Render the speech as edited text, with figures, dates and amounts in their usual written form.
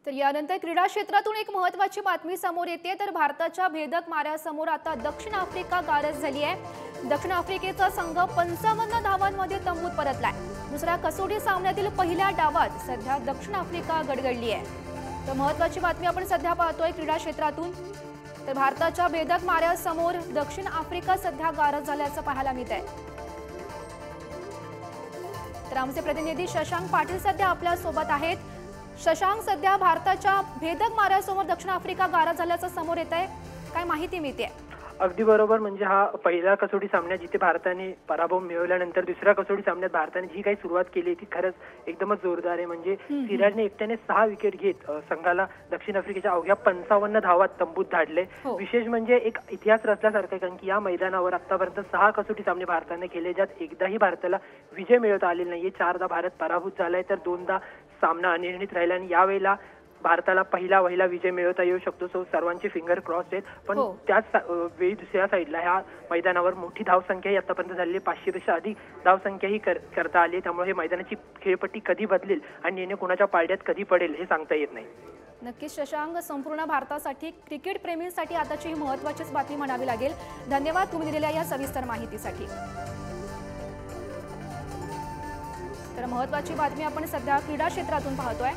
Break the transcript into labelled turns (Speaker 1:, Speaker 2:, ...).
Speaker 1: तर यानंतर क्रीडा क्षेत्रातून एक महत्त्वाची बातमी समोर येते। तर भारताच्या भेदक माऱ्यासमोर आता दक्षिण आफ्रिका गारज झाली आहे। दक्षिण आफ्रिकेचा संघ 55 धावांमध्ये तंबूत परतलाय। दुसऱ्या कसोटी सामन्यातील पहिल्या डावात सध्या दक्षिण आफ्रिका गडगडली आहे। तर महत्त्वाची बातमी आपण सध्या पाहतोय क्रीडा क्षेत्रातून। तर भारताच्या भेदक माऱ्यासमोर दक्षिण आफ्रिका सध्या गारज झाल्याचं पाहायला मिळत आहे। तर आमचे प्रतिनिधी शशांक पाटील सध्या आपल्या सोबत आहेत। शशांक, सध्या भारताच्या भेदक माऱ्यासमोर दक्षिण आफ्रिका गारज झाल्याचं समोर येत आहे, काय माहिती मिळते?
Speaker 2: अगदी बरोबर। म्हणजे हा पहिला कसोटी सामना जिथे भारताने पराभव मिळवल्यानंतर दुसऱ्या कसोटी सामन्यात भारताने जी काही सुरुवात केली ती खरंच एकदमच जोरदार आहे। म्हणजे सिराजने एकट्याने 6 विकेट घेत संघाला दक्षिण आफ्रिकेच्या अवघ्या 55 धावात तंबूत धाडले। विशेष म्हणजे एक इतिहास रचल्यासारखं, कारण की या मैदानावर आतापर्यंत 6 कसोटी सामने भारताने केले, ज्यात एकदाही भारताला विजय मिळवता आलेला नाहीये। 4दा भारत पराभूत झालाय तर 2दा सामना अनिर्णित राहिला आणि यावेळेला भारताला पहिला विजय मिळवता येऊ शकतो। सो सर्वांचे फिंगर क्रॉस आहेत। पण त्याच वेळी दुसऱ्या साईडला ह्या मैदानावर मोठी धावसंख्याही आतापर्यंत झालेली, 500 पेक्षा अधिक धावसंख्याही करता आली। त्यामुळे हे मैदानाची खेळपट्टी कधी बदलेल आणि निर्णय कोणाच्या पारड्यात कधी पडेल हे सांगता येत नाही।
Speaker 1: नक्कीच शशांक, संपूर्ण भारतासाठी क्रिकेट प्रेमींसाठी आताची ही महत्त्वाचीच बातमी म्हणावी लागेल। धन्यवाद तुम्ही दिलेल्या या सविस्तर माहितीसाठी। तर महत्त्वाची बातमी आपण सध्या क्रीडा क्षेत्रातून पाहतोय।